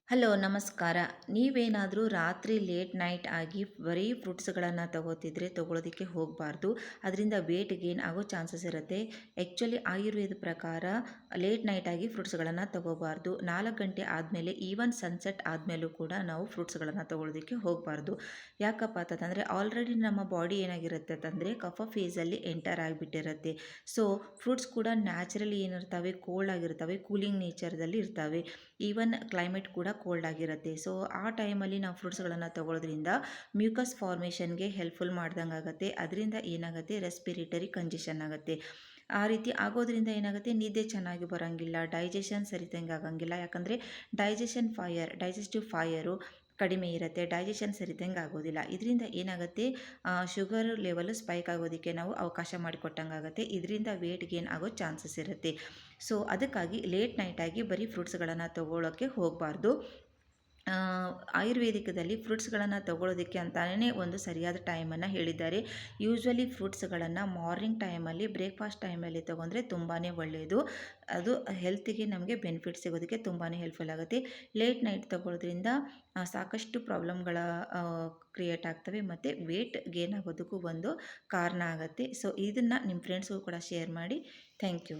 Hello ನಮಸ್ಕಾರ. ನೀವೇನಾದರೂ ರಾತ್ರಿ ಲೇಟ್ ನೈಟ್ ಆಗಿ ಬರೀ ಫ್ರೂಟ್ಸ್ಗಳನ್ನು ತಗೋತಿದ್ರೆ ತಗೊಳ್ಳೋದಕ್ಕೆ ಹೋಗಬಾರ್ದು. ಅದರಿಂದ ವೇಟ್ ಗೇನ್ ಆಗೋ ಚಾನ್ಸಸ್ ಇರುತ್ತೆ. ಆ್ಯಕ್ಚುಲಿ ಆಯುರ್ವೇದ ಪ್ರಕಾರ ಲೇಟ್ ನೈಟ್ ಆಗಿ ಫ್ರೂಟ್ಸ್ಗಳನ್ನು ತಗೋಬಾರ್ದು. 4 ಗಂಟೆ ಆದಮೇಲೆ ಈವನ್ ಸನ್ಸೆಟ್ ಆದಮೇಲೂ ಕೂಡ ನಾವು ಫ್ರೂಟ್ಸ್ಗಳನ್ನು ತಗೊಳ್ಳೋದಕ್ಕೆ ಹೋಗಬಾರ್ದು. ಯಾಕಪ್ಪ ಅಂತಂದರೆ ಆಲ್ರೆಡಿ ನಮ್ಮ ಬಾಡಿ ಏನಾಗಿರುತ್ತೆ ಅಂತಂದರೆ ಕಫ ಫೇಸಲ್ಲಿ ಎಂಟರ್ ಆಗಿಬಿಟ್ಟಿರುತ್ತೆ. ಸೊ ಫ್ರೂಟ್ಸ್ ಕೂಡ ನ್ಯಾಚುರಲಿ ಏನಿರ್ತವೆ ಕೋಲ್ಡ್ ಆಗಿರ್ತವೆ, ಕೂಲಿಂಗ್ ನೇಚರ್ದಲ್ಲಿ ಇರ್ತವೆ. ಈವನ್ ಕ್ಲೈಮೇಟ್ ಕೂಡ ಕೋಲ್ಡ್ ಆಗಿರುತ್ತೆ. ಸೊ ಆ ಟೈಮಲ್ಲಿ ನಾವು ಫ್ರೂಟ್ಸ್ಗಳನ್ನು ತಗೊಳ್ಳೋದ್ರಿಂದ ಮ್ಯೂಕಸ್ ಫಾರ್ಮೇಷನ್ಗೆ ಹೆಲ್ಪ್ಫುಲ್ ಮಾಡ್ದಂಗೆ ಆಗುತ್ತೆ. ಅದರಿಂದ ಏನಾಗುತ್ತೆ, ರೆಸ್ಪಿರೇಟರಿ ಕಂಜೆಷನ್ ಆಗುತ್ತೆ. ಆ ರೀತಿ ಆಗೋದ್ರಿಂದ ಏನಾಗುತ್ತೆ, ನಿದ್ದೆ ಚೆನ್ನಾಗಿ ಬರೋಂಗಿಲ್ಲ, ಡೈಜೆಷನ್ ಸರಿದಂಗೆ ಆಗಂಗಿಲ್ಲ. ಯಾಕಂದರೆ ಡೈಜೆಸ್ಟಿವ್ ಫೈರು ಕಡಿಮೆ ಇರುತ್ತೆ, ಡೈಜೆಷನ್ ಸರಿದಂಗೆ ಆಗೋದಿಲ್ಲ. ಇದರಿಂದ ಏನಾಗುತ್ತೆ, ಶುಗರ್ ಲೆವೆಲ್ ಸ್ಪೈಕ್ ಆಗೋದಕ್ಕೆ ನಾವು ಅವಕಾಶ ಮಾಡಿಕೊಟ್ಟಂಗೆ ಆಗುತ್ತೆ. ಇದರಿಂದ ವೇಟ್ ಗೇನ್ ಆಗೋ ಚಾನ್ಸಸ್ ಇರುತ್ತೆ. ಸೊ ಅದಕ್ಕಾಗಿ ಲೇಟ್ ನೈಟಾಗಿ ಬರೀ ಫ್ರೂಟ್ಸ್ಗಳನ್ನು ತಗೊಳ್ಳೋಕ್ಕೆ ಹೋಗಬಾರ್ದು. ಆಯುರ್ವೇದಿಕದಲ್ಲಿ ಫ್ರೂಟ್ಸ್ಗಳನ್ನು ತಗೊಳ್ಳೋದಕ್ಕೆ ಅಂತಲೇ ಒಂದು ಸರಿಯಾದ ಟೈಮನ್ನು ಹೇಳಿದ್ದಾರೆ. ಯೂಶ್ವಲಿ ಫ್ರೂಟ್ಸ್ಗಳನ್ನು ಮಾರ್ನಿಂಗ್ ಟೈಮಲ್ಲಿ ಬ್ರೇಕ್ಫಾಸ್ಟ್ ಟೈಮಲ್ಲಿ ತೊಗೊಂಡ್ರೆ ತುಂಬಾ ಒಳ್ಳೆಯದು. ಅದು ಹೆಲ್ತಿಗೆ ನಮಗೆ ಬೆನಿಫಿಟ್ ಸಿಗೋದಕ್ಕೆ ತುಂಬಾ ಹೆಲ್ಪ್ಫುಲ್ ಆಗುತ್ತೆ. ಲೇಟ್ ನೈಟ್ ತಗೊಳ್ಳೋದ್ರಿಂದ ಸಾಕಷ್ಟು ಪ್ರಾಬ್ಲಮ್ಗಳ ಕ್ರಿಯೇಟ್ ಆಗ್ತವೆ ಮತ್ತು ವೇಟ್ ಗೇನ್ ಆಗೋದಕ್ಕೂ ಒಂದು ಕಾರಣ ಆಗುತ್ತೆ. ಸೊ ಇದನ್ನು ನಿಮ್ಮ ಫ್ರೆಂಡ್ಸ್ಗೂ ಕೂಡ ಶೇರ್ ಮಾಡಿ. Thank you.